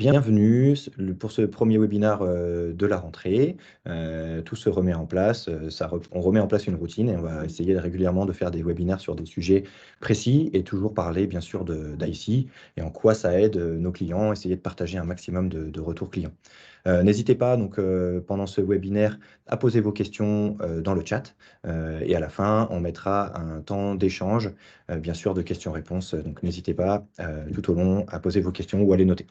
Bienvenue pour ce premier webinaire de la rentrée. Tout se remet en place, on remet en place une routine et on va essayer régulièrement de faire des webinaires sur des sujets précis et toujours parler bien sûr d'IC et en quoi ça aide nos clients, essayer de partager un maximum de retours clients. N'hésitez pas donc pendant ce webinaire à poser vos questions dans le chat et à la fin on mettra un temps d'échange, bien sûr de questions-réponses. Donc n'hésitez pas tout au long à poser vos questions ou à les noter.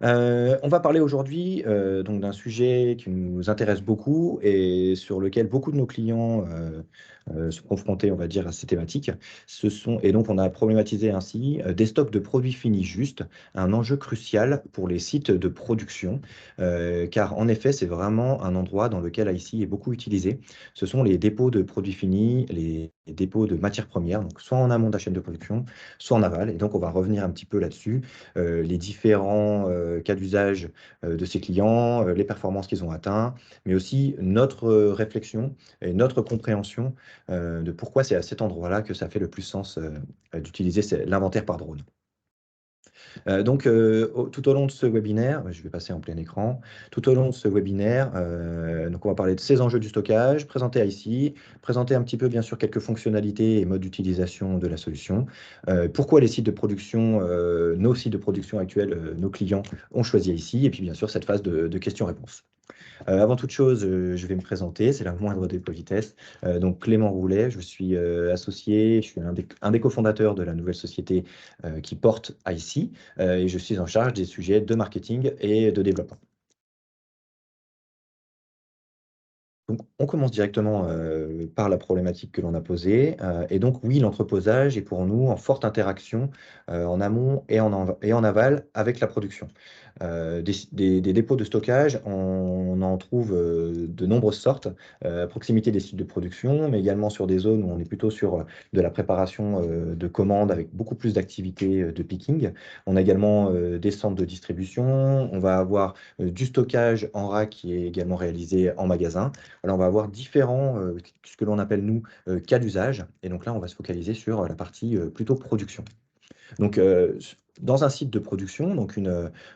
On va parler aujourd'hui, donc d'un sujet qui nous intéresse beaucoup et sur lequel beaucoup de nos clients, sont confrontés, on va dire, à ces thématiques. Et donc on a problématisé ainsi, des stocks de produits finis justes, un enjeu crucial pour les sites de production, car en effet, c'est vraiment un endroit dans lequel IC est beaucoup utilisé. Ce sont les dépôts de produits finis, les dépôts de matières premières, donc soit en amont de la chaîne de production, soit en aval et donc on va revenir un petit peu là-dessus, les différents cas d'usage de ces clients, les performances qu'ils ont atteints, mais aussi notre réflexion et notre compréhension de pourquoi c'est à cet endroit-là que ça fait le plus sens d'utiliser l'inventaire par drone. Tout au long de ce webinaire, je vais passer en plein écran. Tout au long de ce webinaire, donc on va parler de ces enjeux du stockage, présenter ici, présenter un petit peu bien sûr quelques fonctionnalités et modes d'utilisation de la solution. Pourquoi les sites de production, nos sites de production actuels, nos clients ont choisi ici, et puis bien sûr cette phase de questions-réponses. Avant toute chose, je vais me présenter, c'est la moindre des politesses. Donc Clément Roulet, je suis associé, je suis un des cofondateurs de la nouvelle société qui porte IC, et je suis en charge des sujets de marketing et de développement. Donc, on commence directement par la problématique que l'on a posée. Et donc, oui, l'entreposage est pour nous en forte interaction en amont et en aval avec la production. Des dépôts de stockage, on en trouve de nombreuses sortes, à proximité des sites de production, mais également sur des zones où on est plutôt sur de la préparation de commandes avec beaucoup plus d'activités de picking. On a également des centres de distribution. On va avoir du stockage en rack qui est également réalisé en magasin. Voilà, on va avoir différents, ce que l'on appelle nous, cas d'usage. Et donc là, on va se focaliser sur la partie plutôt production. Donc, dans un site de production, donc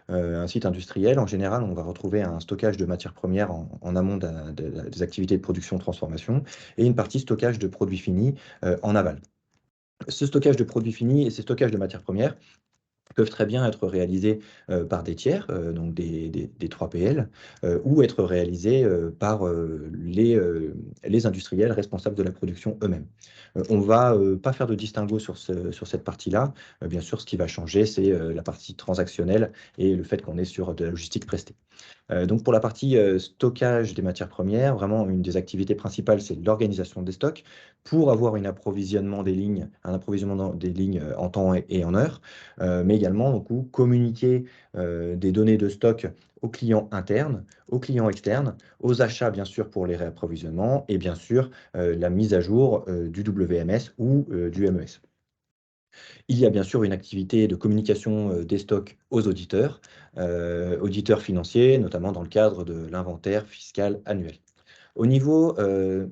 un site industriel, en général, on va retrouver un stockage de matières premières en amont des activités de production-transformation et une partie stockage de produits finis en aval. Ce stockage de produits finis et ces stockages de matières premières peuvent très bien être réalisés par des tiers, donc des 3PL, ou être réalisés par les industriels responsables de la production eux-mêmes. On ne va pas faire de distinguo sur cette partie-là. Bien sûr, ce qui va changer, c'est la partie transactionnelle et le fait qu'on est sur de la logistique prestée. Donc pour la partie stockage des matières premières, vraiment une des activités principales, c'est l'organisation des stocks pour avoir un approvisionnement des lignes en temps et en heure, mais également du coup, communiquer des données de stock aux clients internes, aux clients externes, aux achats bien sûr pour les réapprovisionnements et bien sûr la mise à jour du WMS ou du MES. Il y a bien sûr une activité de communication des stocks aux auditeurs financiers, notamment dans le cadre de l'inventaire fiscal annuel. Au niveau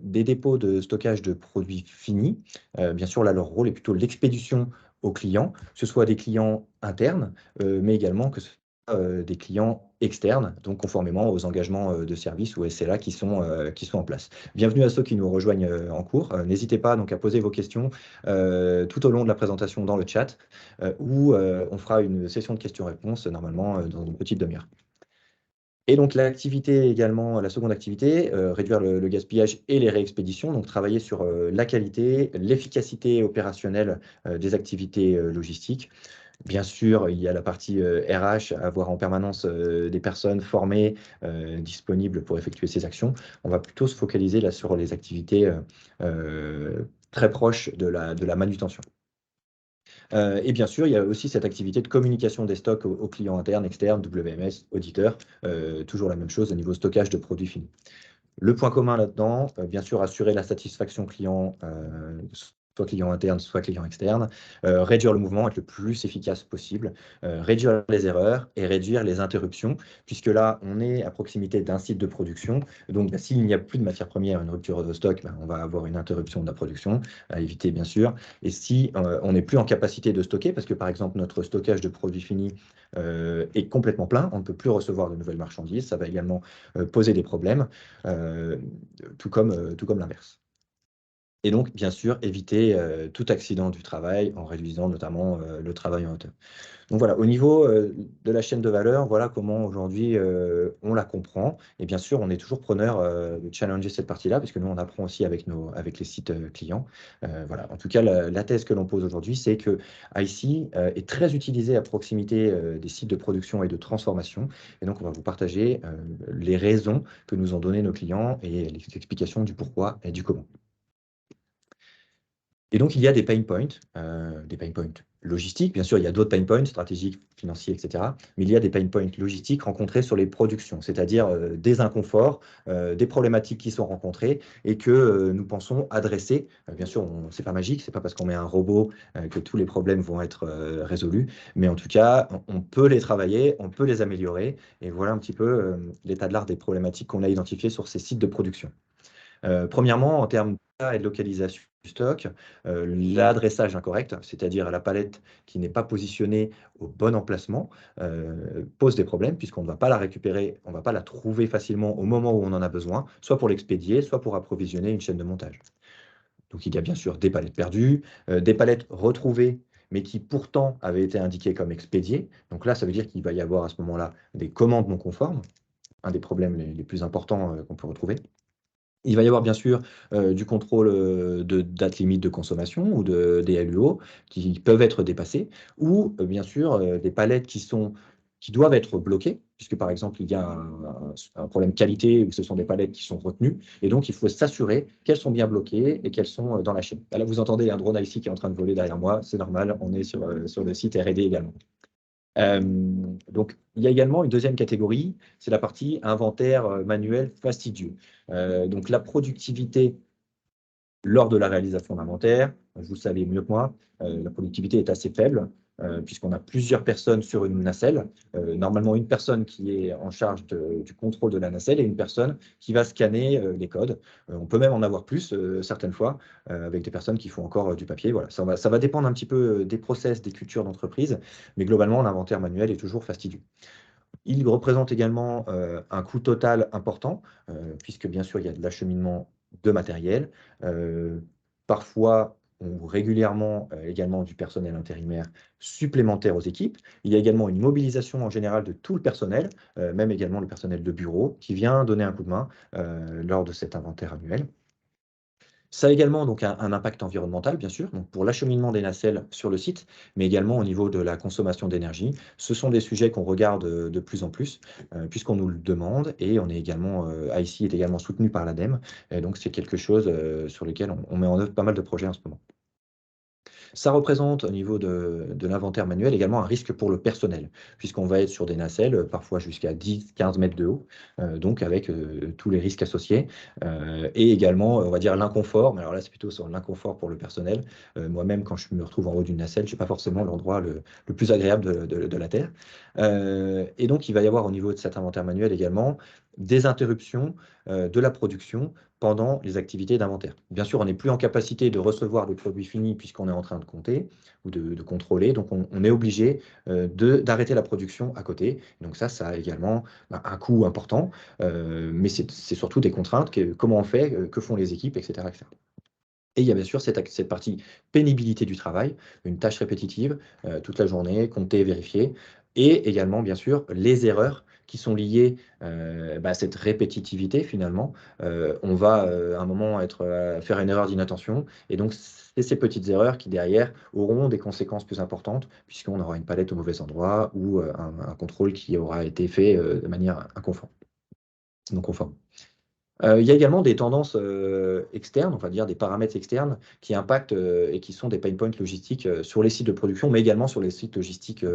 des dépôts de stockage de produits finis, bien sûr, là, leur rôle est plutôt l'expédition aux clients, que ce soit des clients internes, mais également que ce soit des clients externes, donc conformément aux engagements de service ou SLA qui sont en place. Bienvenue à ceux qui nous rejoignent en cours. N'hésitez pas donc à poser vos questions tout au long de la présentation dans le chat, où on fera une session de questions-réponses normalement dans une petite demi-heure. Et donc l'activité également, la seconde activité, réduire le gaspillage et les réexpéditions, donc travailler sur la qualité, l'efficacité opérationnelle des activités logistiques. Bien sûr, il y a la partie RH, avoir en permanence des personnes formées, disponibles pour effectuer ces actions. On va plutôt se focaliser là sur les activités très proches de la manutention. Et bien sûr, il y a aussi cette activité de communication des stocks aux clients internes, externes, WMS, auditeurs, toujours la même chose au niveau stockage de produits finis. Le point commun là-dedans, bien sûr, assurer la satisfaction client soit client interne, soit client externe, réduire le mouvement, être le plus efficace possible, réduire les erreurs et réduire les interruptions, puisque là, on est à proximité d'un site de production. Donc, bah, s'il n'y a plus de matière première, une rupture de stock, bah, on va avoir une interruption de la production, à éviter bien sûr. Et si on n'est plus en capacité de stocker, parce que par exemple, notre stockage de produits finis est complètement plein, on ne peut plus recevoir de nouvelles marchandises, ça va également poser des problèmes, euh, tout comme l'inverse. Et donc, bien sûr, éviter tout accident du travail en réduisant notamment le travail en hauteur. Donc voilà, au niveau de la chaîne de valeur, voilà comment aujourd'hui on la comprend. Et bien sûr, on est toujours preneur de challenger cette partie-là, parce que nous, on apprend aussi avec les sites clients. Voilà. En tout cas, la thèse que l'on pose aujourd'hui, c'est que IC est très utilisé à proximité des sites de production et de transformation. Et donc, on va vous partager les raisons que nous ont données nos clients et les explications du pourquoi et du comment. Et donc, il y a des pain points logistiques. Bien sûr, il y a d'autres pain points stratégiques, financiers, etc. Mais il y a des pain points logistiques rencontrés sur les productions, c'est-à-dire des inconforts, des problématiques qui sont rencontrées et que nous pensons adresser. Bien sûr, ce n'est pas magique, ce n'est pas parce qu'on met un robot que tous les problèmes vont être résolus. Mais en tout cas, on peut les travailler, on peut les améliorer. Et voilà un petit peu l'état de l'art des problématiques qu'on a identifiées sur ces sites de production. Premièrement, en termes d'état et de localisation du stock, l'adressage incorrect, c'est-à-dire la palette qui n'est pas positionnée au bon emplacement, pose des problèmes puisqu'on ne va pas la récupérer, on ne va pas la trouver facilement au moment où on en a besoin, soit pour l'expédier, soit pour approvisionner une chaîne de montage. Donc il y a bien sûr des palettes perdues, des palettes retrouvées, mais qui pourtant avaient été indiquées comme expédiées. Donc là, ça veut dire qu'il va y avoir à ce moment-là des commandes non conformes, un des problèmes les plus importants qu'on peut retrouver. Il va y avoir bien sûr du contrôle de date limite de consommation ou des LUO qui peuvent être dépassés, ou bien sûr des palettes qui doivent être bloquées, puisque par exemple il y a un problème qualité où ce sont des palettes qui sont retenues, et donc il faut s'assurer qu'elles sont bien bloquées et qu'elles sont dans la chaîne. Là, vous entendez un drone ici qui est en train de voler derrière moi, c'est normal, on est sur le site R&D également. Euh, donc, il y a également une deuxième catégorie, c'est la partie inventaire manuel fastidieux. Donc, la productivité lors de la réalisation d'inventaire, vous le savez mieux que moi, la productivité est assez faible, puisqu'on a plusieurs personnes sur une nacelle. Normalement, une personne qui est en charge du contrôle de la nacelle et une personne qui va scanner les codes. On peut même en avoir plus certaines fois, avec des personnes qui font encore du papier. Voilà, ça va dépendre un petit peu des process, des cultures d'entreprise, mais globalement, l'inventaire manuel est toujours fastidieux. Il représente également un coût total important, puisque bien sûr, il y a de l'acheminement de matériel. Parfois, régulièrement également du personnel intérimaire supplémentaire aux équipes. Il y a également une mobilisation en général de tout le personnel, même également le personnel de bureau, qui vient donner un coup de main lors de cet inventaire annuel. Ça a également donc un impact environnemental, bien sûr, donc pour l'acheminement des nacelles sur le site, mais également au niveau de la consommation d'énergie. Ce sont des sujets qu'on regarde de plus en plus, puisqu'on nous le demande, et on est également, ICI est également soutenu par l'ADEME, et donc c'est quelque chose sur lequel on met en œuvre pas mal de projets en ce moment. Ça représente au niveau de l'inventaire manuel également un risque pour le personnel, puisqu'on va être sur des nacelles, parfois jusqu'à 10-15 mètres de haut, donc avec tous les risques associés, et également, on va dire l'inconfort, mais alors là c'est plutôt sur l'inconfort pour le personnel. Moi-même, quand je me retrouve en haut d'une nacelle, je n'ai pas forcément l'endroit le plus agréable de la Terre. Et donc il va y avoir au niveau de cet inventaire manuel également des interruptions de la production pendant les activités d'inventaire. Bien sûr, on n'est plus en capacité de recevoir des produits finis puisqu'on est en train de compter ou de contrôler, donc on est obligé d'arrêter la production à côté. Donc ça a également un coût important, mais c'est surtout des contraintes, comment on fait, que font les équipes, etc. etc. Et il y a bien sûr cette partie pénibilité du travail, une tâche répétitive toute la journée, compter, vérifier, et également bien sûr les erreurs qui sont liées à cette répétitivité finalement. On va à un moment faire une erreur d'inattention, et donc c'est ces petites erreurs qui derrière auront des conséquences plus importantes, puisqu'on aura une palette au mauvais endroit ou un contrôle qui aura été fait de manière inconforme, non conforme. Il y a également des tendances externes, on va dire des paramètres externes qui impactent et qui sont des pain points logistiques sur les sites de production, mais également sur les sites logistiques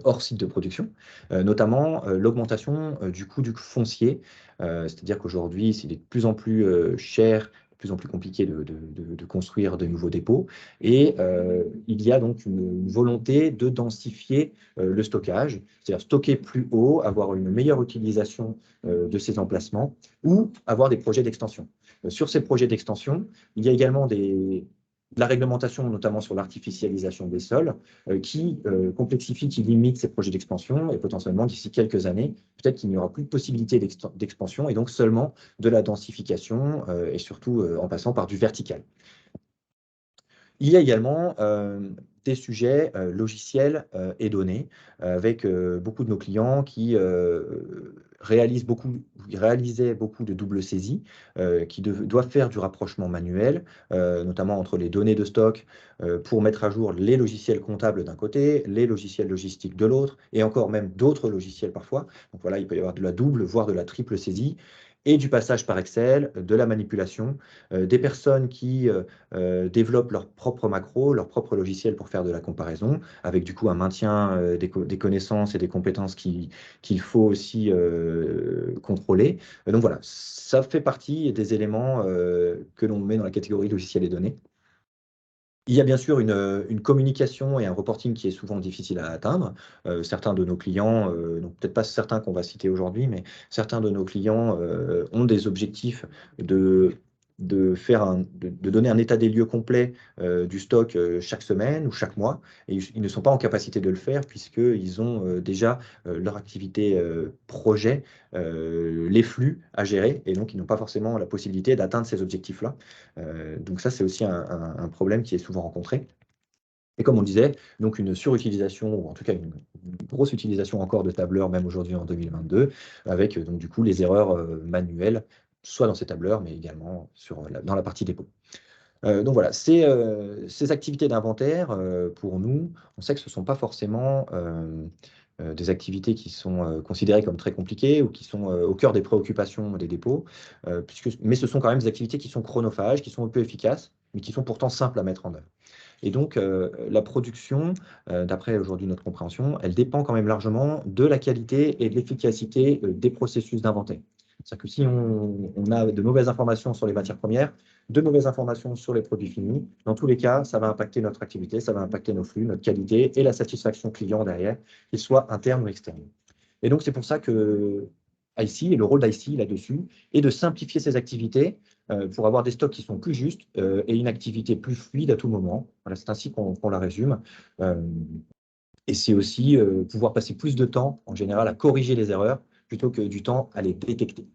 hors site de production, notamment l'augmentation du coût du foncier. C'est-à-dire qu'aujourd'hui, il est de plus en plus cher plus en plus compliqué de construire de nouveaux dépôts. Et il y a donc une volonté de densifier le stockage, c'est-à-dire stocker plus haut, avoir une meilleure utilisation de ces emplacements ou avoir des projets d'extension. Sur ces projets d'extension, il y a également de la réglementation, notamment sur l'artificialisation des sols, qui complexifie, qui limite ces projets d'expansion et potentiellement d'ici quelques années, peut-être qu'il n'y aura plus de possibilité d'expansion et donc seulement de la densification et surtout en passant par du vertical. Il y a également des sujets logiciels et données avec beaucoup de nos clients qui réalisaient beaucoup de double saisie, qui doivent faire du rapprochement manuel, notamment entre les données de stock pour mettre à jour les logiciels comptables d'un côté, les logiciels logistiques de l'autre, et encore même d'autres logiciels parfois. Donc voilà, il peut y avoir de la double, voire de la triple saisie, et du passage par Excel, de la manipulation, des personnes qui développent leurs propres macros, leurs propres logiciels pour faire de la comparaison, avec du coup un maintien des connaissances et des compétences qu'il faut aussi contrôler. Donc voilà, ça fait partie des éléments que l'on met dans la catégorie logiciels et données. Il y a bien sûr une communication et un reporting qui est souvent difficile à atteindre. Certains de nos clients, donc peut-être pas certains qu'on va citer aujourd'hui, mais certains de nos clients ont des objectifs de, de donner un état des lieux complet du stock chaque semaine ou chaque mois. Et ils ne sont pas en capacité de le faire puisqu'ils ont déjà leur activité projet, les flux à gérer, et donc ils n'ont pas forcément la possibilité d'atteindre ces objectifs-là. Donc ça, c'est aussi un problème qui est souvent rencontré. Et comme on le disait, donc une surutilisation, ou en tout cas une grosse utilisation encore de tableurs, même aujourd'hui en 2022, avec donc du coup les erreurs manuelles, soit dans ces tableurs, mais également dans la partie dépôt. Donc voilà, ces activités d'inventaire, pour nous, on sait que ce ne sont pas forcément des activités qui sont considérées comme très compliquées ou qui sont au cœur des préoccupations des dépôts, mais ce sont quand même des activités qui sont chronophages, qui sont un peu efficaces, mais qui sont pourtant simples à mettre en œuvre. Et donc, la production, d'après aujourd'hui notre compréhension, elle dépend quand même largement de la qualité et de l'efficacité des processus d'inventaire. C'est-à-dire que si on a de mauvaises informations sur les matières premières, de mauvaises informations sur les produits finis, dans tous les cas, ça va impacter notre activité, ça va impacter nos flux, notre qualité et la satisfaction client derrière, qu'il soit interne ou externe. Et donc, c'est pour ça que IC, et le rôle d'IC là-dessus, est de simplifier ces activités pour avoir des stocks qui sont plus justes et une activité plus fluide à tout moment. Voilà, c'est ainsi qu'on la résume. Euh, et c'est aussi pouvoir passer plus de temps, en général, à corriger les erreurs plutôt que du temps à les détecter.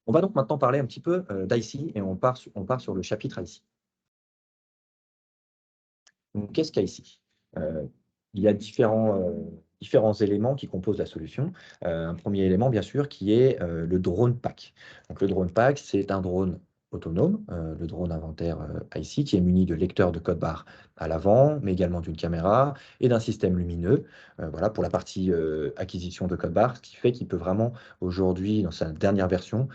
On va donc maintenant parler un petit peu d'IC et on part sur le chapitre IC. Donc, qu'est-ce qu'IC? Il y a différents éléments qui composent la solution. Un premier élément, bien sûr, qui est le drone pack. Donc, le drone pack, c'est un drone autonome, le drone inventaire IC, qui est muni de lecteurs de code barre à l'avant, mais également d'une caméra et d'un système lumineux. Voilà pour la partie acquisition de code barre, ce qui fait qu'il peut vraiment, aujourd'hui, dans sa dernière version,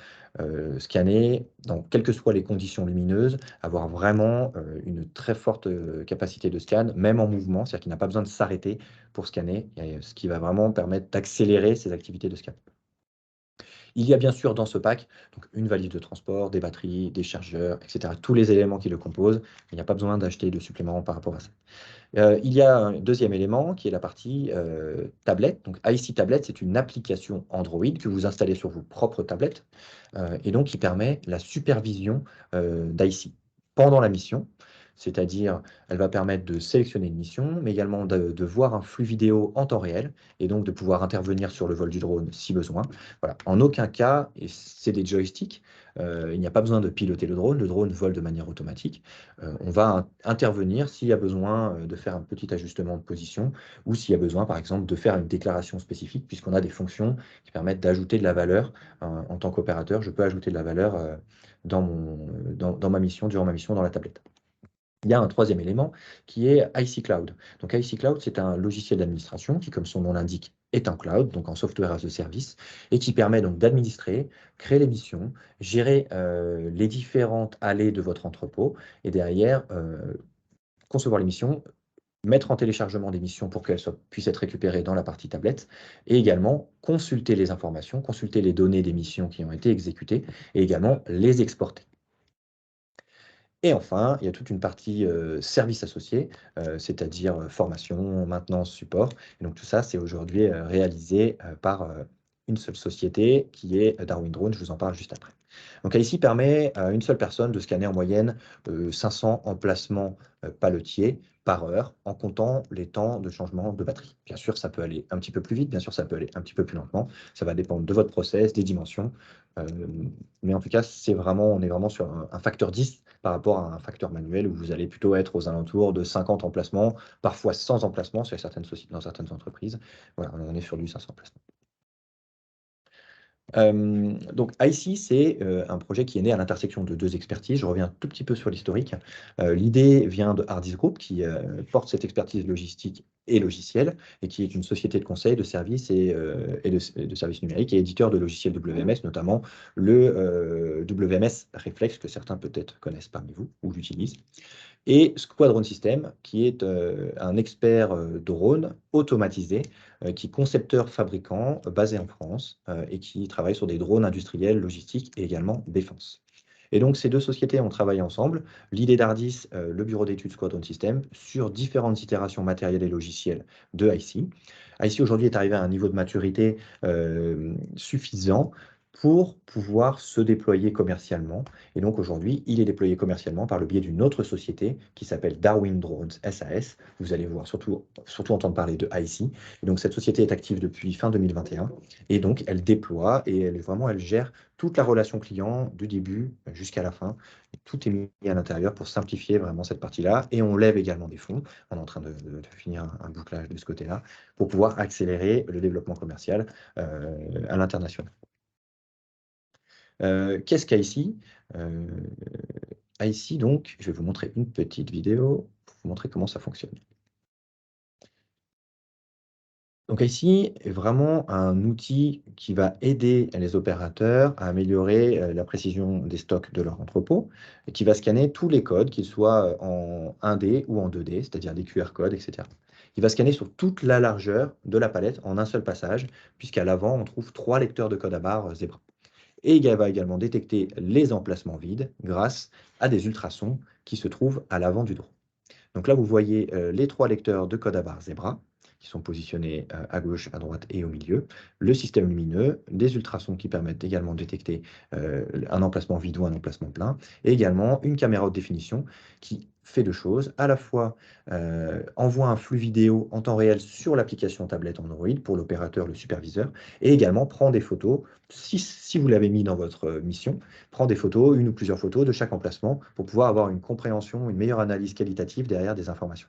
scanner dans quelles que soient les conditions lumineuses, avoir vraiment une très forte capacité de scan, même en mouvement, c'est-à-dire qu'il n'a pas besoin de s'arrêter pour scanner, ce qui va vraiment permettre d'accélérer ses activités de scan. Il y a bien sûr dans ce pack donc une valise de transport, des batteries, des chargeurs, etc. Tous les éléments qui le composent. Il n'y a pas besoin d'acheter de suppléments par rapport à ça. Il y a un deuxième élément qui est la partie tablette. Donc IC Tablette, c'est une application Android que vous installez sur vos propres tablettes et donc qui permet la supervision d'IC pendant la mission. C'est-à-dire, elle va permettre de sélectionner une mission, mais également de voir un flux vidéo en temps réel et donc de pouvoir intervenir sur le vol du drone si besoin. Voilà. En aucun cas, et c'est des joysticks, il n'y a pas besoin de piloter le drone vole de manière automatique. On va intervenir s'il y a besoin de faire un petit ajustement de position ou s'il y a besoin, par exemple, de faire une déclaration spécifique, puisqu'on a des fonctions qui permettent d'ajouter de la valeur. En tant qu'opérateur, je peux ajouter de la valeur dans ma mission, durant ma mission dans la tablette. Il y a un troisième élément qui est IC Cloud. Donc IC Cloud, c'est un logiciel d'administration qui, comme son nom l'indique, est un cloud, donc en software as a service, et qui permet donc d'administrer, créer les missions, gérer les différentes allées de votre entrepôt, et derrière concevoir les missions, mettre en téléchargement des missions pour qu'elles puissent être récupérées dans la partie tablette, et également consulter les informations, consulter les données des missions qui ont été exécutées, et également les exporter. Et enfin, il y a toute une partie, services associés, c'est-à-dire, formation, maintenance, support. Et donc tout ça, c'est aujourd'hui, réalisé, par, une seule société qui est Darwin Drone, je vous en parle juste après. Donc ICI permet à une seule personne de scanner en moyenne, 500 emplacements, paletiers par heure, en comptant les temps de changement de batterie. Bien sûr, ça peut aller un petit peu plus vite, bien sûr, ça peut aller un petit peu plus lentement. Ça va dépendre de votre process, des dimensions, mais en tout cas, on est vraiment sur un facteur 10 par rapport à un facteur manuel où vous allez plutôt être aux alentours de 50 emplacements, parfois 100 emplacements sur certaines sociétés dans certaines entreprises. Voilà, on est sur du 500 emplacements. Donc ICI, c'est, un projet qui est né à l'intersection de 2 expertises. Je reviens un tout petit peu sur l'historique. L'idée vient de Hardis Group qui, porte cette expertise logistique et logicielle et qui est une société de conseil, de services et de services numériques et éditeur de logiciels WMS, notamment le, WMS Reflex que certains peut-être connaissent parmi vous ou l'utilisent. Et Squadron System, qui est un expert drone automatisé, qui est concepteur fabricant basé en France et qui travaille sur des drones industriels, logistiques et également défense. Et donc ces deux sociétés ont travaillé ensemble. L'idée d'Ardis, le bureau d'études Squadron System, sur différentes itérations matérielles et logicielles de IC. IC aujourd'hui est arrivé à un niveau de maturité suffisant pour pouvoir se déployer commercialement et donc aujourd'hui, il est déployé commercialement par le biais d'une autre société qui s'appelle Darwin Drones SAS. Vous allez voir surtout entendre parler de IC. Et donc cette société est active depuis fin 2021 et donc elle déploie et elle gère toute la relation client du début jusqu'à la fin. Et tout est mis à l'intérieur pour simplifier vraiment cette partie-là. Et on lève également des fonds. On est en train de finir un bouclage de ce côté-là pour pouvoir accélérer le développement commercial à l'international. Qu'est-ce qu'ici? IC, donc, je vais vous montrer une petite vidéo pour vous montrer comment ça fonctionne. Donc IC est vraiment un outil qui va aider les opérateurs à améliorer la précision des stocks de leur entrepôt et qui va scanner tous les codes, qu'ils soient en 1D ou en 2D, c'est-à-dire des QR codes, etc. Il va scanner sur toute la largeur de la palette en un seul passage, puisqu'à l'avant, on trouve 3 lecteurs de code à barre Zebra. Et il va également détecter les emplacements vides grâce à des ultrasons qui se trouvent à l'avant du drone. Donc là, vous voyez les 3 lecteurs de code à barre Zebra qui sont positionnés à gauche, à droite et au milieu, le système lumineux, des ultrasons qui permettent également de détecter un emplacement vide ou un emplacement plein, et également une caméra haute définition qui fait deux choses, à la fois envoie un flux vidéo en temps réel sur l'application tablette Android pour l'opérateur, le superviseur, et également prend des photos, si vous l'avez mis dans votre mission, prend des photos, une ou plusieurs photos de chaque emplacement pour pouvoir avoir une compréhension, une meilleure analyse qualitative derrière des informations.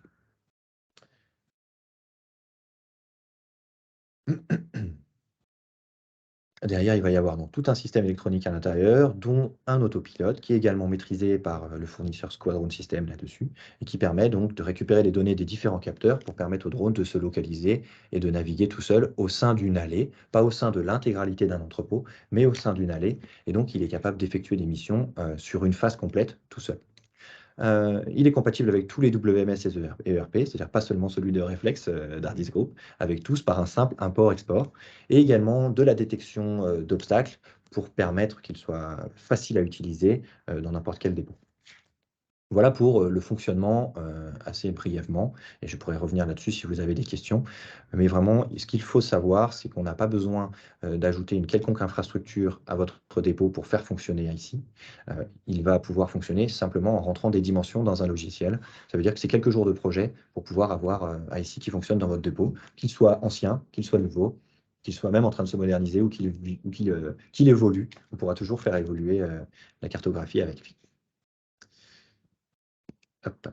Derrière, il va y avoir donc tout un système électronique à l'intérieur, dont un autopilote qui est également maîtrisé par le fournisseur Squadron System là-dessus, et qui permet donc de récupérer les données des différents capteurs pour permettre au drone de se localiser et de naviguer tout seul au sein d'une allée, pas au sein de l'intégralité d'un entrepôt, mais au sein d'une allée. Et donc, il est capable d'effectuer des missions sur une phase complète tout seul. Il est compatible avec tous les WMS et ERP, c'est-à-dire pas seulement celui de Reflex d'Ardis Group, avec tous par un simple import-export, et également de la détection d'obstacles pour permettre qu'il soit facile à utiliser dans n'importe quel dépôt. Voilà pour le fonctionnement assez brièvement, et je pourrais revenir là-dessus si vous avez des questions. Mais vraiment, ce qu'il faut savoir, c'est qu'on n'a pas besoin d'ajouter une quelconque infrastructure à votre dépôt pour faire fonctionner ici. Il va pouvoir fonctionner simplement en rentrant des dimensions dans un logiciel. Ça veut dire que c'est quelques jours de projet pour pouvoir avoir IC qui fonctionne dans votre dépôt, qu'il soit ancien, qu'il soit nouveau, qu'il soit même en train de se moderniser ou qu'il évolue. On pourra toujours faire évoluer la cartographie avec lui. Hop.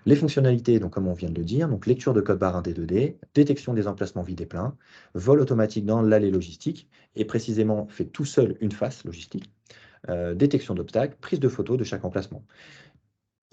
Les fonctionnalités, donc comme on vient de le dire, donc lecture de code barre 1D 2D, détection des emplacements vides et pleins, vol automatique dans l'allée logistique, et précisément fait tout seul une face logistique, détection d'obstacles, prise de photos de chaque emplacement.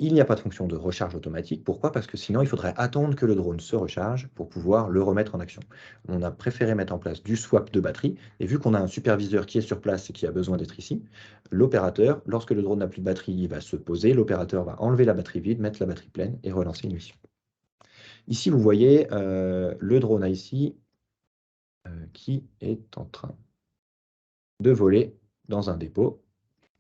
Il n'y a pas de fonction de recharge automatique. Pourquoi? Parce que sinon, il faudrait attendre que le drone se recharge pour pouvoir le remettre en action. On a préféré mettre en place du swap de batterie. Et vu qu'on a un superviseur qui est sur place et qui a besoin d'être ici, l'opérateur, lorsque le drone n'a plus de batterie, il va se poser. L'opérateur va enlever la batterie vide, mettre la batterie pleine et relancer une mission. Ici, vous voyez le drone ici qui est en train de voler dans un dépôt.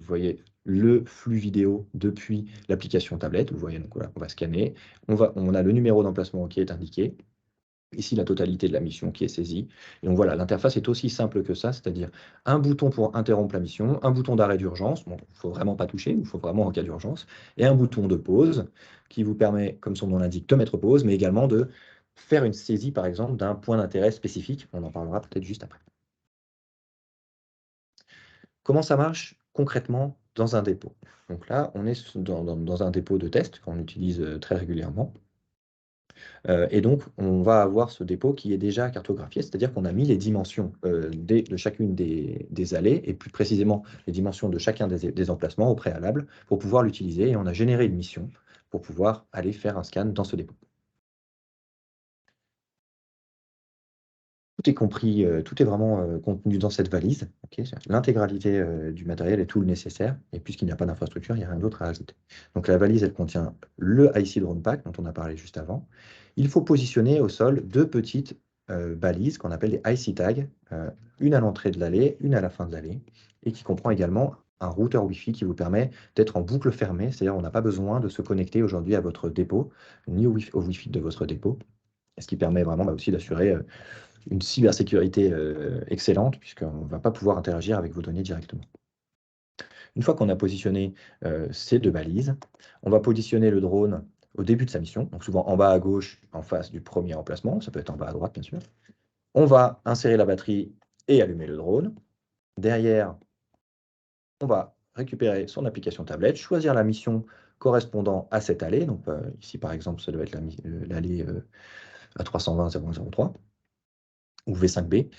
Vous voyez le flux vidéo depuis l'application tablette. Vous voyez, donc voilà, on va scanner. On a le numéro d'emplacement qui est indiqué. Ici, la totalité de la mission qui est saisie. Et donc voilà, l'interface est aussi simple que ça, c'est-à-dire un bouton pour interrompre la mission, un bouton d'arrêt d'urgence, bon, il ne faut vraiment pas toucher, il faut vraiment en cas d'urgence, et un bouton de pause qui vous permet, comme son nom l'indique, de mettre pause, mais également de faire une saisie, par exemple, d'un point d'intérêt spécifique. On en parlera peut-être juste après. Comment ça marche concrètement dans un dépôt? Donc là, on est dans un dépôt de test qu'on utilise très régulièrement. Et donc, on va avoir ce dépôt qui est déjà cartographié, c'est-à-dire qu'on a mis les dimensions de chacune des allées, et plus précisément les dimensions de chacun des emplacements au préalable, pour pouvoir l'utiliser. Et on a généré une mission pour pouvoir aller faire un scan dans ce dépôt. Tout est compris, tout est vraiment contenu dans cette valise. Ok, l'intégralité du matériel et tout le nécessaire. Et puisqu'il n'y a pas d'infrastructure, il n'y a rien d'autre à ajouter. Donc la valise, elle contient le IC Drone Pack dont on a parlé juste avant. Il faut positionner au sol deux petites balises qu'on appelle des IC Tags, une à l'entrée de l'allée, une à la fin de l'allée, et qui comprend également un routeur Wi-Fi qui vous permet d'être en boucle fermée, c'est-à-dire on n'a pas besoin de se connecter aujourd'hui à votre dépôt, ni au Wi-Fi de votre dépôt, ce qui permet vraiment aussi d'assurer une cybersécurité excellente, puisqu'on ne va pas pouvoir interagir avec vos données directement. Une fois qu'on a positionné ces deux balises, on va positionner le drone au début de sa mission, donc souvent en bas à gauche, en face du premier emplacement, ça peut être en bas à droite bien sûr. On va insérer la batterie et allumer le drone. Derrière, on va récupérer son application tablette, choisir la mission correspondant à cette allée. Donc ici par exemple, ça doit être l'allée à 320.003 ou V5B.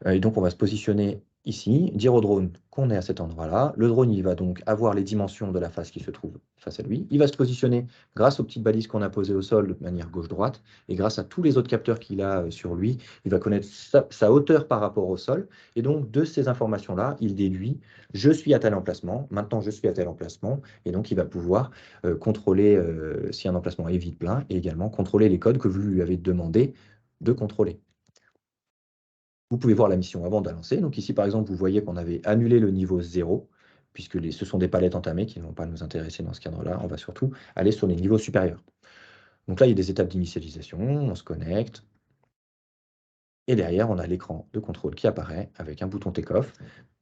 Et donc, on va se positionner ici, dire au drone qu'on est à cet endroit-là. Le drone, il va donc avoir les dimensions de la face qui se trouve face à lui. Il va se positionner grâce aux petites balises qu'on a posées au sol de manière gauche-droite. Et grâce à tous les autres capteurs qu'il a sur lui, il va connaître sa hauteur par rapport au sol. Et donc, de ces informations-là, il déduit, je suis à tel emplacement, maintenant je suis à tel emplacement. Et donc, il va pouvoir contrôler si un emplacement est vide plein et également contrôler les codes que vous lui avez demandé de contrôler. Vous pouvez voir la mission avant de la lancer. Donc ici, par exemple, vous voyez qu'on avait annulé le niveau 0, puisque ce sont des palettes entamées qui ne vont pas nous intéresser dans ce cadre-là. On va surtout aller sur les niveaux supérieurs. Donc là, il y a des étapes d'initialisation, on se connecte, et derrière, on a l'écran de contrôle qui apparaît avec un bouton take-off.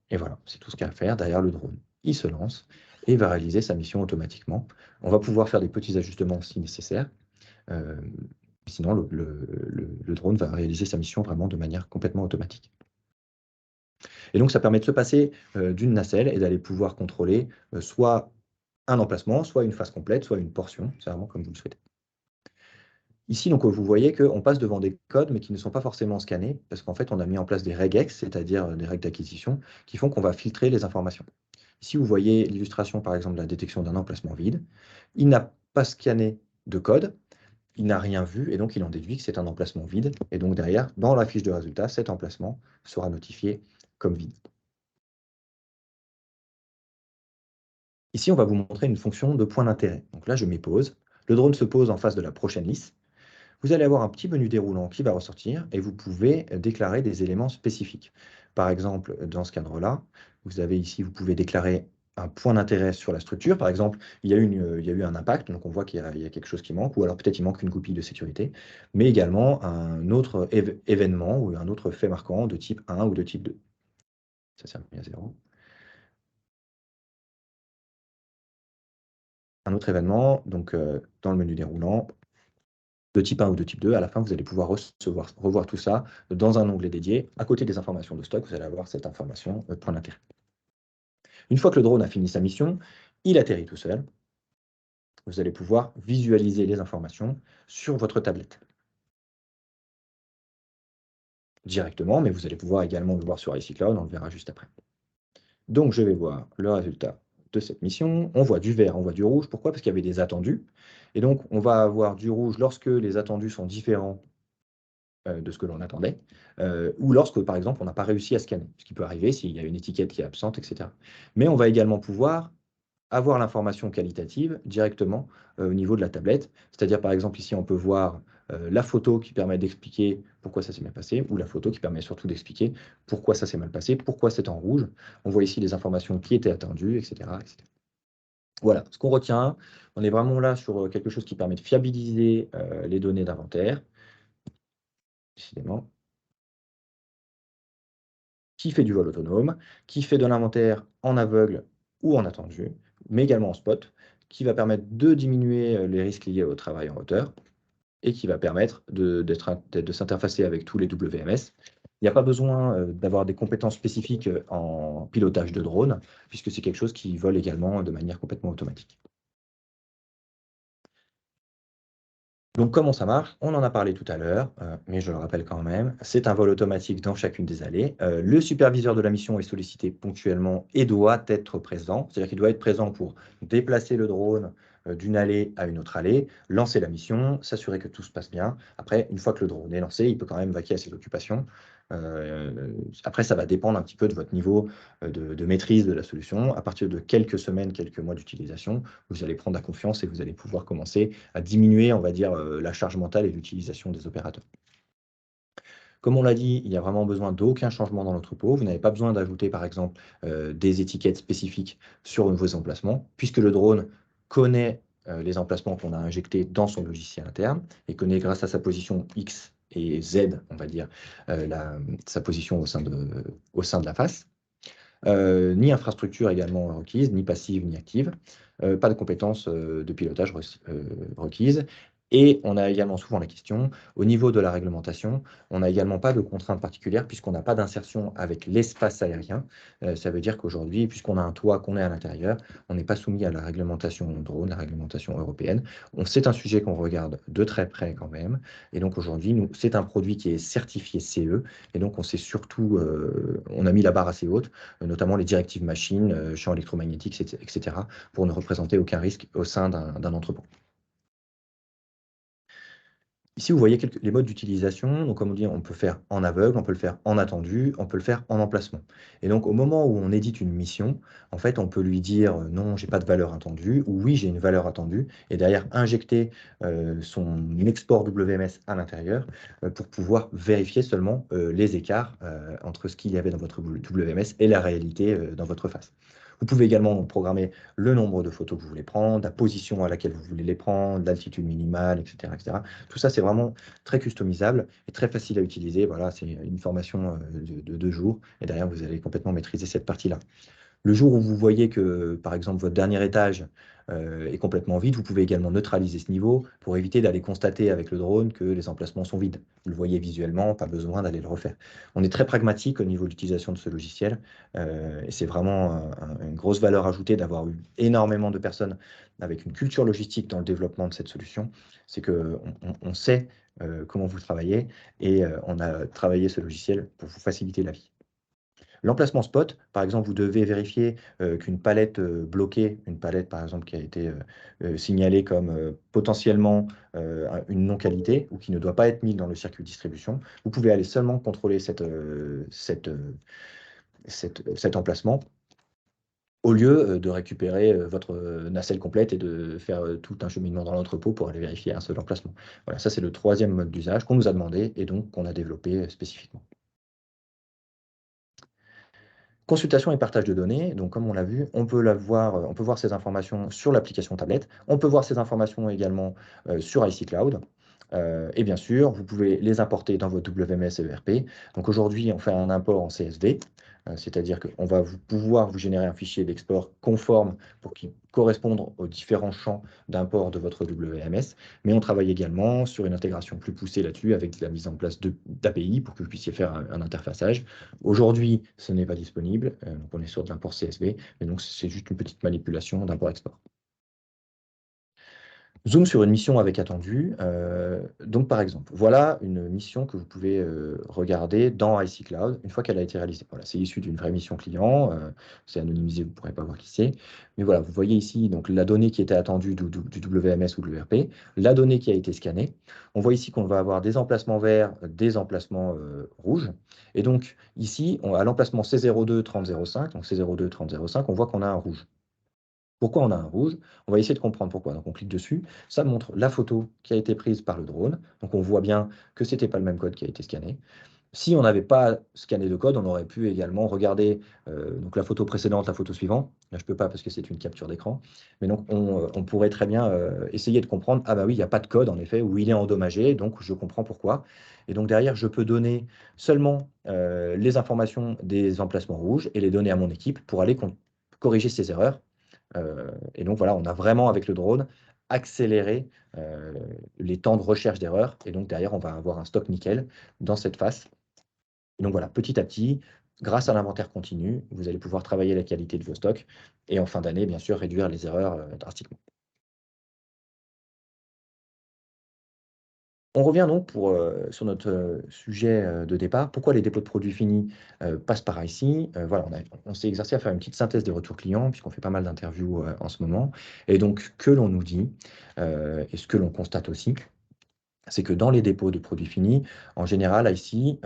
Et voilà, c'est tout ce qu'il y a à faire. Derrière le drone, il se lance et va réaliser sa mission automatiquement. On va pouvoir faire des petits ajustements si nécessaire. Euh, Sinon, le drone va réaliser sa mission vraiment de manière complètement automatique. Et donc, ça permet de se passer d'une nacelle et d'aller pouvoir contrôler soit un emplacement, soit une phase complète, soit une portion. C'est vraiment comme vous le souhaitez. Ici, donc, vous voyez qu'on passe devant des codes, mais qui ne sont pas forcément scannés, parce qu'en fait, on a mis en place des regex, c'est-à-dire des règles d'acquisition, qui font qu'on va filtrer les informations. Ici, vous voyez l'illustration, par exemple, de la détection d'un emplacement vide. Il n'a pas scanné de code, il n'a rien vu, et donc il en déduit que c'est un emplacement vide. Et donc derrière, dans la fiche de résultat, cet emplacement sera notifié comme vide. Ici, on va vous montrer une fonction de point d'intérêt. Donc là, je mets pause. Le drone se pose en face de la prochaine liste. Vous allez avoir un petit menu déroulant qui va ressortir et vous pouvez déclarer des éléments spécifiques. Par exemple, dans ce cadre-là, vous avez ici, vous pouvez déclarer un point d'intérêt sur la structure. Par exemple, il y a eu un impact, donc on voit qu'il y a quelque chose qui manque, ou alors peut-être il manque une goupille de sécurité, mais également un autre événement ou un autre fait marquant de type 1 ou de type 2. Ça s'est mis à 0. Un autre événement, donc dans le menu déroulant, de type 1 ou de type 2, à la fin, vous allez pouvoir revoir tout ça dans un onglet dédié. À côté des informations de stock, vous allez avoir cette information point d'intérêt. Une fois que le drone a fini sa mission, il atterrit tout seul. Vous allez pouvoir visualiser les informations sur votre tablette directement, mais vous allez pouvoir également le voir sur iCloud, on le verra juste après. Donc, je vais voir le résultat de cette mission. On voit du vert, on voit du rouge. Pourquoi? Parce qu'il y avait des attendus. Et donc, on va avoir du rouge lorsque les attendus sont différents de ce que l'on attendait, ou lorsque, par exemple, on n'a pas réussi à scanner, ce qui peut arriver s'il y a une étiquette qui est absente, etc. Mais on va également pouvoir avoir l'information qualitative directement au niveau de la tablette. C'est-à-dire, par exemple, ici, on peut voir la photo qui permet d'expliquer pourquoi ça s'est mal passé, ou la photo qui permet surtout d'expliquer pourquoi ça s'est mal passé, pourquoi c'est en rouge. On voit ici les informations qui étaient attendues, etc., etc. Voilà, ce qu'on retient, on est vraiment là sur quelque chose qui permet de fiabiliser les données d'inventaire, décidément, qui fait du vol autonome, qui fait de l'inventaire en aveugle ou en attendu, mais également en spot, qui va permettre de diminuer les risques liés au travail en hauteur et qui va permettre de s'interfacer avec tous les WMS. Il n'y a pas besoin d'avoir des compétences spécifiques en pilotage de drone, puisque c'est quelque chose qui vole également de manière complètement automatique. Donc comment ça marche? On en a parlé tout à l'heure, mais je le rappelle quand même, c'est un vol automatique dans chacune des allées. Le superviseur de la mission est sollicité ponctuellement et doit être présent. C'est-à-dire qu'il doit être présent pour déplacer le drone, d'une allée à une autre allée, lancer la mission, s'assurer que tout se passe bien. Après, une fois que le drone est lancé, il peut quand même vaquer à ses occupations. Après, ça va dépendre un petit peu de votre niveau, de maîtrise de la solution. À partir de quelques semaines, quelques mois d'utilisation, vous allez prendre la confiance et vous allez pouvoir commencer à diminuer, on va dire, la charge mentale et l'utilisation des opérateurs. Comme on l'a dit, il n'y a vraiment besoin d'aucun changement dans l'entrepôt. Vous n'avez pas besoin d'ajouter, par exemple, des étiquettes spécifiques sur vos emplacements, puisque le drone connaît les emplacements qu'on a injectés dans son logiciel interne et connaît, grâce à sa position X et Z, on va dire, sa position au sein de la face. Ni infrastructure également requise, ni passive ni active, pas de compétences de pilotage requises. Et on a également souvent la question, au niveau de la réglementation, on n'a également pas de contraintes particulières puisqu'on n'a pas d'insertion avec l'espace aérien. Ça veut dire qu'aujourd'hui, puisqu'on a un toit, qu'on est à l'intérieur, on n'est pas soumis à la réglementation drone, la réglementation européenne. C'est un sujet qu'on regarde de très près quand même. Et donc aujourd'hui, c'est un produit qui est certifié CE. Et donc on sait surtout, on a mis la barre assez haute, notamment les directives machines, champs électromagnétiques, etc., pour ne représenter aucun risque au sein d'un entrepôt. Ici, vous voyez les modes d'utilisation. Donc, comme on dit, on peut faire en aveugle, on peut le faire en attendu, on peut le faire en emplacement. Et donc, au moment où on édite une mission, en fait, on peut lui dire non, j'ai pas de valeur attendue, ou oui, j'ai une valeur attendue, et derrière injecter son export WMS à l'intérieur pour pouvoir vérifier seulement les écarts entre ce qu'il y avait dans votre WMS et la réalité dans votre face. Vous pouvez également programmer le nombre de photos que vous voulez prendre, la position à laquelle vous voulez les prendre, l'altitude minimale, etc., etc. Tout ça, c'est vraiment très customisable et très facile à utiliser. Voilà, c'est une formation de 2 jours et derrière, vous allez complètement maîtriser cette partie-là. Le jour où vous voyez que, par exemple, votre dernier étage est complètement vide, vous pouvez également neutraliser ce niveau pour éviter d'aller constater avec le drone que les emplacements sont vides. Vous le voyez visuellement, pas besoin d'aller le refaire. On est très pragmatique au niveau de l'utilisation de ce logiciel et c'est vraiment une grosse valeur ajoutée d'avoir eu énormément de personnes avec une culture logistique dans le développement de cette solution. C'est qu'on on sait comment vous travaillez et on a travaillé ce logiciel pour vous faciliter la vie. L'emplacement spot, par exemple, vous devez vérifier qu'une palette bloquée, une palette par exemple qui a été signalée comme potentiellement une non-qualité ou qui ne doit pas être mise dans le circuit de distribution, vous pouvez aller seulement contrôler cet emplacement au lieu de récupérer votre nacelle complète et de faire tout un cheminement dans l'entrepôt pour aller vérifier un seul emplacement. Voilà, ça c'est le troisième mode d'usage qu'on nous a demandé et donc qu'on a développé spécifiquement. Consultation et partage de données, donc comme on l'a vu, on peut voir ces informations sur l'application tablette. On peut voir ces informations également sur iCloud. Et bien sûr, vous pouvez les importer dans votre WMS ERP. Donc aujourd'hui, on fait un import en CSV, c'est-à-dire qu'on va pouvoir vous générer un fichier d'export conforme pour qu'il corresponde aux différents champs d'import de votre WMS. Mais on travaille également sur une intégration plus poussée là-dessus avec la mise en place d'API pour que vous puissiez faire un interfaçage. Aujourd'hui, ce n'est pas disponible, donc on est sur de l'import CSV, mais donc c'est juste une petite manipulation d'import-export. Zoom sur une mission avec attendu. Donc, par exemple, voilà une mission que vous pouvez regarder dans iCloud une fois qu'elle a été réalisée. Voilà, c'est issu d'une vraie mission client. C'est anonymisé, vous ne pourrez pas voir qui c'est. Mais voilà, vous voyez ici donc, la donnée qui était attendue du WMS ou de l'ERP, la donnée qui a été scannée. On voit ici qu'on va avoir des emplacements verts, des emplacements rouges. Et donc, ici, à l'emplacement C02 3005, donc C02 3005, on voit qu'on a un rouge. Pourquoi on a un rouge? On va essayer de comprendre pourquoi. Donc on clique dessus, ça montre la photo qui a été prise par le drone. Donc on voit bien que c'était pas le même code qui a été scanné. Si on n'avait pas scanné de code, on aurait pu également regarder, donc la photo précédente, la photo suivante. Là, je peux pas parce que c'est une capture d'écran. Mais donc on pourrait très bien, essayer de comprendre: «Ah bah oui, il y a pas de code en effet, ou il est endommagé, donc je comprends pourquoi». Et donc derrière, je peux donner seulement, les informations des emplacements rouges et les donner à mon équipe pour aller corriger ces erreurs. Et donc voilà, on a vraiment avec le drone accéléré, heu, les temps de recherche d'erreurs et donc derrière, on va avoir un stock nickel dans cette phase. Et donc voilà, petit à petit, grâce à l'inventaire continu, vous allez pouvoir travailler la qualité de vos stocks et en fin d'année, bien sûr, réduire les erreurs, drastiquement. On revient donc sur notre, sujet, de départ. Pourquoi les dépôts de produits finis, passent par ici? Voilà, on s'est exercé à faire une petite synthèse des retours clients puisqu'on fait pas mal d'interviews, en ce moment et donc que l'on nous dit, et ce que l'on constate aussi, c'est que dans les dépôts de produits finis, en général, ICEE,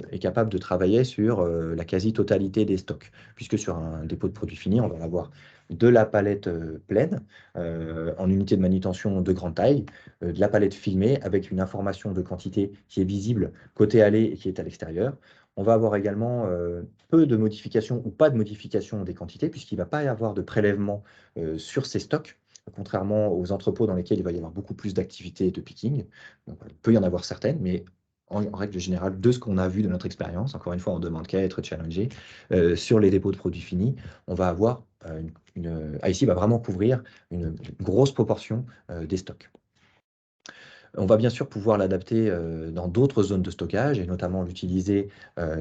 est capable de travailler sur, la quasi-totalité des stocks. Puisque sur un dépôt de produits finis, on va avoir de la palette, pleine, en unité de manutention de grande taille, de la palette filmée avec une information de quantité qui est visible côté aller et qui est à l'extérieur. On va avoir également, peu de modifications ou pas de modifications des quantités puisqu'il ne va pas y avoir de prélèvement, sur ces stocks, contrairement aux entrepôts dans lesquels il va y avoir beaucoup plus d'activités et de picking. Donc, il peut y en avoir certaines, mais en règle générale, de ce qu'on a vu de notre expérience, encore une fois, on ne demande qu'à être challengé, sur les dépôts de produits finis, on va avoir, ICEE va vraiment couvrir une grosse proportion, des stocks. On va bien sûr pouvoir l'adapter, dans d'autres zones de stockage et notamment l'utiliser,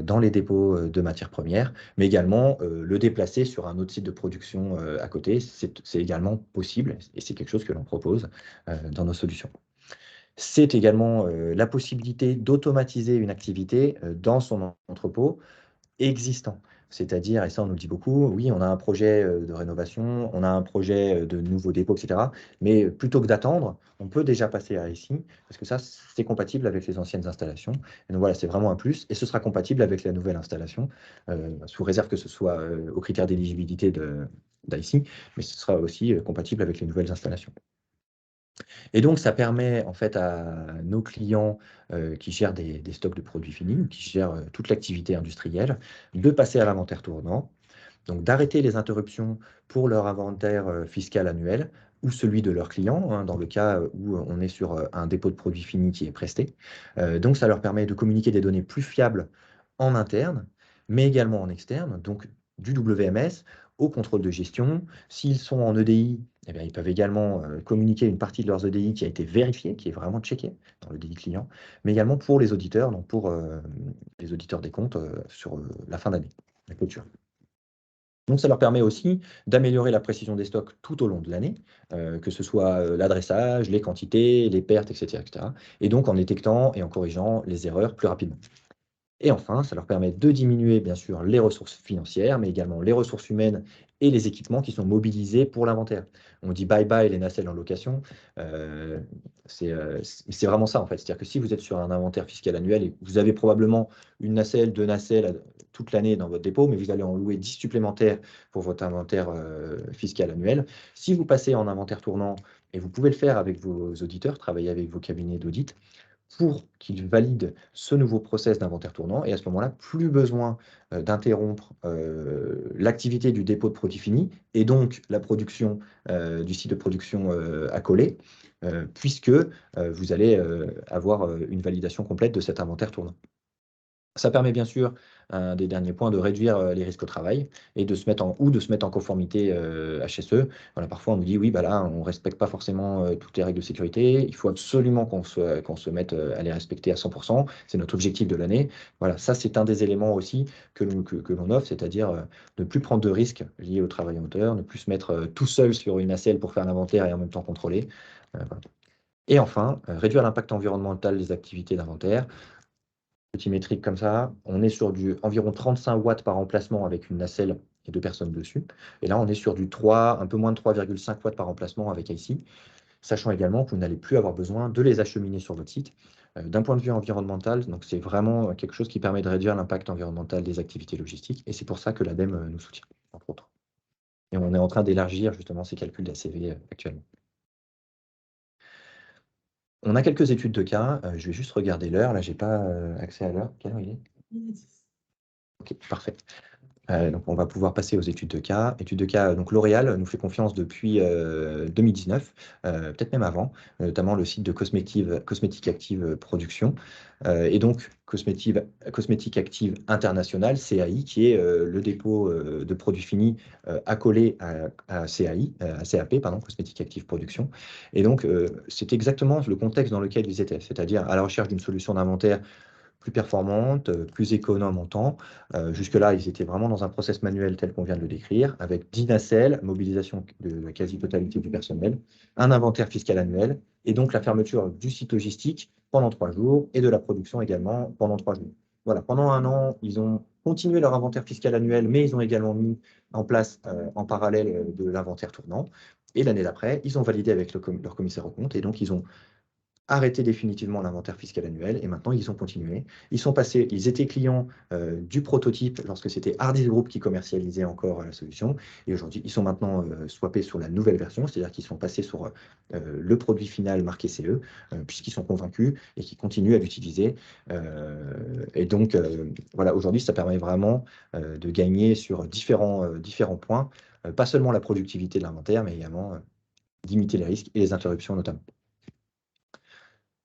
dans les dépôts, de matières premières, mais également, le déplacer sur un autre site de production, à côté. C'est également possible et c'est quelque chose que l'on propose, dans nos solutions. C'est également, la possibilité d'automatiser une activité, dans son entrepôt existant. C'est-à-dire, et ça on nous le dit beaucoup, oui, on a un projet, de rénovation, on a un projet, de nouveau dépôt et cetera, mais plutôt que d'attendre, on peut déjà passer à ici, parce que ça, c'est compatible avec les anciennes installations. Et donc voilà, c'est vraiment un plus et ce sera compatible avec la nouvelle installation, sous réserve que ce soit, aux critères d'éligibilité d'ICEE, mais ce sera aussi, compatible avec les nouvelles installations. Et donc ça permet en fait à nos clients, qui gèrent des stocks de produits finis ou qui gèrent, toute l'activité industrielle, de passer à l'inventaire tournant, donc d'arrêter les interruptions pour leur inventaire, fiscal annuel ou celui de leurs clients, hein, dans le cas, où on est sur, un dépôt de produits finis qui est presté. Donc ça leur permet de communiquer des données plus fiables en interne, mais également en externe, donc du WMS au contrôle de gestion. S'ils sont en EDI, eh bien, ils peuvent également, communiquer une partie de leurs EDI qui a été vérifiée, qui est vraiment checkée dans l'EDI client, mais également pour les auditeurs, donc pour, les auditeurs des comptes, sur, la fin d'année, la clôture. Donc ça leur permet aussi d'améliorer la précision des stocks tout au long de l'année, que ce soit, l'adressage, les quantités, les pertes et cetera et donc en détectant et en corrigeant les erreurs plus rapidement. Et enfin, ça leur permet de diminuer bien sûr les ressources financières, mais également les ressources humaines et les équipements qui sont mobilisés pour l'inventaire. On dit bye bye les nacelles en location, heu, c'est vraiment ça en fait. C'est-à-dire que si vous êtes sur un inventaire fiscal annuel et que vous avez probablement une nacelle, 2 nacelles toute l'année dans votre dépôt, mais vous allez en louer 10 supplémentaires pour votre inventaire, fiscal annuel. Si vous passez en inventaire tournant et vous pouvez le faire avec vos auditeurs, travailler avec vos cabinets d'audit, pour qu'ils valident ce nouveau process d'inventaire tournant et à ce moment-là, plus besoin, d'interrompre, l'activité du dépôt de produits finis et donc la production, du site de production, accolé, puisque, vous allez, avoir, une validation complète de cet inventaire tournant. Ça permet bien sûr, un des derniers points, de réduire, les risques au travail et de se mettre en conformité, HSE. Voilà, parfois on nous dit: «Oui, bah, là, on respecte pas forcément, toutes les règles de sécurité. Il faut absolument qu'on se mette, à les respecter à 100. C'est notre objectif de l'année». Voilà, ça, c'est un des éléments aussi que l'on offre, c'est-à-dire, ne plus prendre de risques liés au travail en hauteur, ne plus se mettre, tout seul sur une nacelle pour faire l'inventaire et en même temps contrôler. Voilà et enfin, réduire l'impact environnemental des activités d'inventaire. Petit métrique comme ça, on est sur du environ 35 watts par emplacement avec une nacelle et 2 personnes dessus. Et là, on est sur du 3, un peu moins de 3,5 watts par emplacement avec ICEE, sachant également que vous n'allez plus avoir besoin de les acheminer sur votre site. D'un point de vue environnemental, donc c'est vraiment quelque chose qui permet de réduire l'impact environnemental des activités logistiques et c'est pour ça que l'ADEME, nous soutient, entre autres. Et on est en train d'élargir justement ces calculs d'ACV actuellement. On a quelques études de cas, je vais juste regarder l'heure, là j'ai pas accès à l'heure. Quelle heure il est? OK, parfait. Donc on va pouvoir passer aux études de cas. Études de cas, donc L'Oréal nous fait confiance depuis 2019, peut-être même avant, notamment le site de Cosmétique Active Production, et donc Cosmétique Active International, CAI, qui est le dépôt de produits finis accolé à CAI, à CAP, pardon, Cosmétique Active Production. Et donc c'est exactement le contexte dans lequel ils étaient, c'est-à-dire à la recherche d'une solution d'inventaire plus performante, plus économe en temps. Jusque-là, ils étaient vraiment dans un process manuel tel qu'on vient de le décrire, avec 10 nacelles, mobilisation de la quasi-totalité du personnel, un inventaire fiscal annuel, et donc la fermeture du site logistique pendant 3 jours, et de la production également pendant 3 jours. Voilà, pendant un an, ils ont continué leur inventaire fiscal annuel, mais ils ont également mis en place en parallèle de l'inventaire tournant. Et l'année d'après, ils ont validé avec leur commissaire aux comptes, et donc ils ont arrêté définitivement l'inventaire fiscal annuel et maintenant ils ont continué. Ils sont passés, ils étaient clients du prototype lorsque c'était Hardis Group qui commercialisait encore la solution et aujourd'hui ils sont maintenant swappés sur la nouvelle version, c'est-à-dire qu'ils sont passés sur le produit final marqué CE puisqu'ils sont convaincus et qu'ils continuent à l'utiliser. Et donc voilà, aujourd'hui ça permet vraiment de gagner sur différents points, pas seulement la productivité de l'inventaire mais également limiter les risques et les interruptions notamment.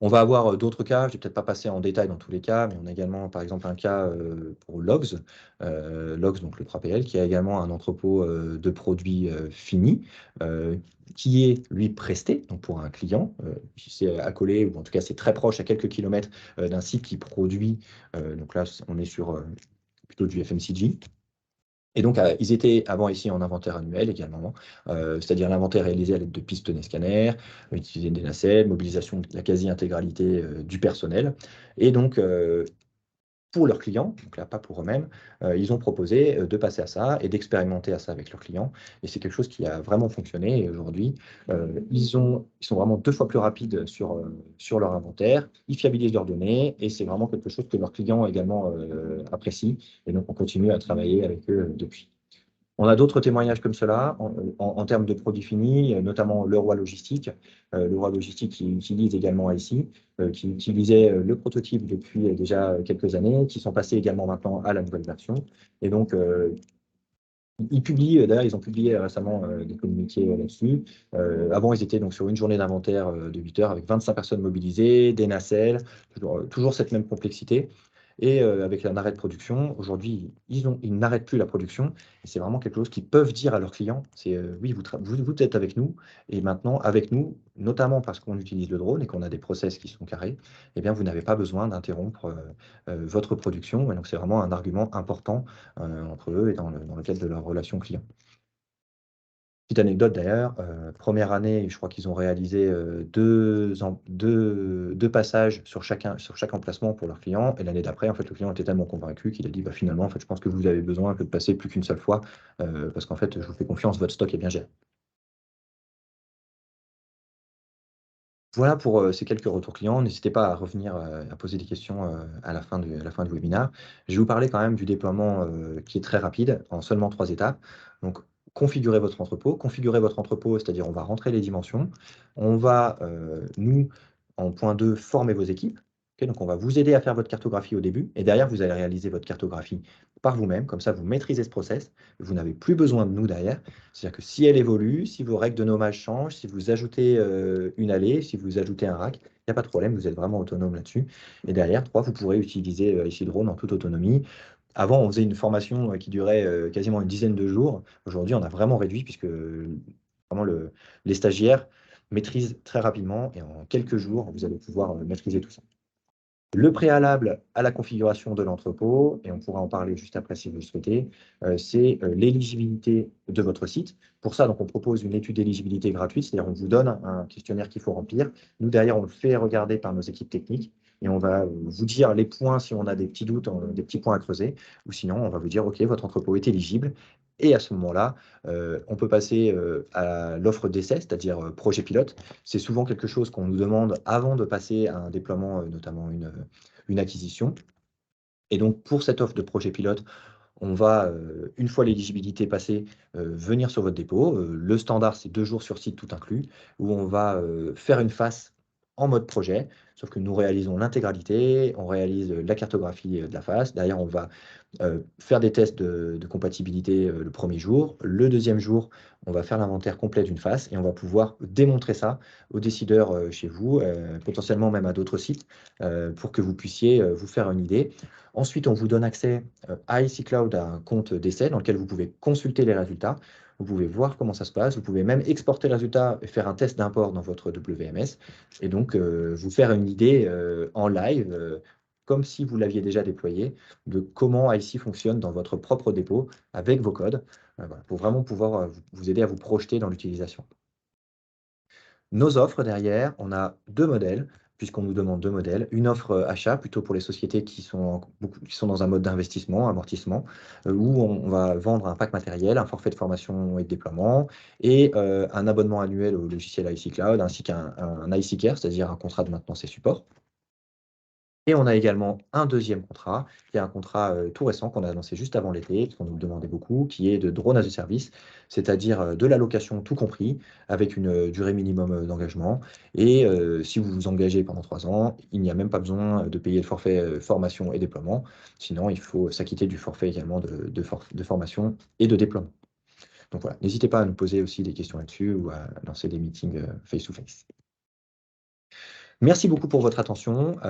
On va avoir d'autres cas, je ne vais peut-être pas passer en détail dans tous les cas, mais on a également par exemple un cas pour Logs, Logs, donc le 3PL, qui a également un entrepôt de produits finis, qui est lui presté donc pour un client, qui s'est accolé, ou en tout cas c'est très proche à quelques kilomètres d'un site qui produit, donc là on est sur plutôt du FMCG. Et donc, ils étaient avant ici en inventaire annuel également, c'est-à-dire l'inventaire réalisé à l'aide de pistonnet scanner, utiliser des nacelles, mobilisation de la quasi-intégralité du personnel. Et donc, pour leurs clients, donc là pas pour eux-mêmes, ils ont proposé de passer à ça et d'expérimenter à ça avec leurs clients. Et c'est quelque chose qui a vraiment fonctionné. Et aujourd'hui, ils sont vraiment 2 fois plus rapides sur leur inventaire, ils fiabilisent leurs données et c'est vraiment quelque chose que leurs clients également apprécient. Et donc, on continue à travailler avec eux depuis. On a d'autres témoignages comme cela en termes de produits finis, notamment Leroy Logistique. Leroy Logistique qui utilise également ici, qui utilisait le prototype depuis déjà quelques années, qui sont passés également maintenant à la nouvelle version. Et donc, ils publient, d'ailleurs, ils ont publié récemment des communiqués là-dessus. Avant, ils étaient donc sur une journée d'inventaire de 8 heures avec 25 personnes mobilisées, des nacelles, toujours cette même complexité. Et avec un arrêt de production, aujourd'hui, ils n'arrêtent plus la production. Et c'est vraiment quelque chose qu'ils peuvent dire à leurs clients. C'est oui, vous êtes avec nous. Et maintenant, avec nous, notamment parce qu'on utilise le drone et qu'on a des process qui sont carrés, eh bien, vous n'avez pas besoin d'interrompre votre production. Et donc, c'est vraiment un argument important entre eux et dans le cadre de leur relation client. Petite anecdote d'ailleurs, première année, je crois qu'ils ont réalisé 2 passages sur chaque emplacement pour leurs clients. Et l'année d'après, en fait, le client était tellement convaincu qu'il a dit bah, finalement, en fait, je pense que vous avez besoin que de passer plus qu'une seule fois parce qu'en fait, je vous fais confiance, votre stock est bien géré. Voilà pour ces quelques retours clients. N'hésitez pas à revenir à poser des questions à la fin du webinaire. Je vais vous parler quand même du déploiement qui est très rapide en seulement 3 étapes. Donc, configurer votre entrepôt, c'est-à-dire on va rentrer les dimensions. On va, nous, en point 2, former vos équipes. Ok, donc, on va vous aider à faire votre cartographie au début et derrière, vous allez réaliser votre cartographie par vous-même. Comme ça, vous maîtrisez ce process. Vous n'avez plus besoin de nous derrière. C'est-à-dire que si elle évolue, si vos règles de nommage changent, si vous ajoutez une allée, si vous ajoutez un rack, il n'y a pas de problème, vous êtes vraiment autonome là-dessus. Et derrière, 3, vous pourrez utiliser ici Drone en toute autonomie. Avant, on faisait une formation qui durait quasiment une dizaine de jours. Aujourd'hui, on a vraiment réduit puisque vraiment les stagiaires maîtrisent très rapidement et en quelques jours, vous allez pouvoir maîtriser tout ça. Le préalable à la configuration de l'entrepôt, et on pourra en parler juste après si vous le souhaitez, c'est l'éligibilité de votre site. Pour ça, donc, on propose une étude d'éligibilité gratuite, c'est-à-dire on vous donne un questionnaire qu'il faut remplir. Nous, derrière, on le fait regarder par nos équipes techniques et on va vous dire les points si on a des petits doutes, des petits points à creuser, ou sinon, on va vous dire, OK, votre entrepôt est éligible. Et à ce moment-là, on peut passer à l'offre d'essai, c'est-à-dire projet pilote. C'est souvent quelque chose qu'on nous demande avant de passer à un déploiement, notamment une acquisition. Et donc, pour cette offre de projet pilote, On va, une fois l'éligibilité passée, venir sur votre dépôt. Le standard, c'est 2 jours sur site tout inclus, où on va, faire une face en mode projet, sauf que nous réalisons l'intégralité, on réalise, la cartographie, de la face. Derrière, on va, faire des tests de compatibilité, le premier jour. Le deuxième jour, on va faire l'inventaire complet d'une face et on va pouvoir démontrer ça aux décideurs, chez vous, potentiellement même à d'autres sites, pour que vous puissiez, vous faire une idée. Ensuite, on vous donne accès, à ici Cloud à un compte d'essai dans lequel vous pouvez consulter les résultats. Vous pouvez voir comment ça se passe. Vous pouvez même exporter les résultats et faire un test d'import dans votre WMS et donc, vous faire une idée, en live, comme si vous l'aviez déjà déployé, de comment IC fonctionne dans votre propre dépôt avec vos codes, voilà, pour vraiment pouvoir, vous aider à vous projeter dans l'utilisation. Nos offres derrière, on a 2 modèles, puisqu'on nous demande 2 modèles. Une offre, achat plutôt pour les sociétés qui sont dans un mode d'investissement, amortissement, où on va vendre un pack matériel, un forfait de formation et de déploiement et un abonnement annuel au logiciel IC Cloud ainsi qu'un IC Care, c'est-à-dire un contrat de maintenance et support. Et on a également un deuxième contrat, qui est un contrat, tout récent qu'on a annoncé juste avant l'été, parce qu'on nous le demandait beaucoup, qui est de drone as a service, c'est-à-dire, de la location tout compris, avec une, durée minimum, d'engagement et si vous vous engagez pendant 3 ans, il n'y a même pas besoin, de payer le forfait, formation et déploiement. Sinon, il faut s'acquitter du forfait également de formation et de déploiement. Donc voilà, n'hésitez pas à nous poser aussi des questions là-dessus ou à lancer des meetings, face to face. Merci beaucoup pour votre attention.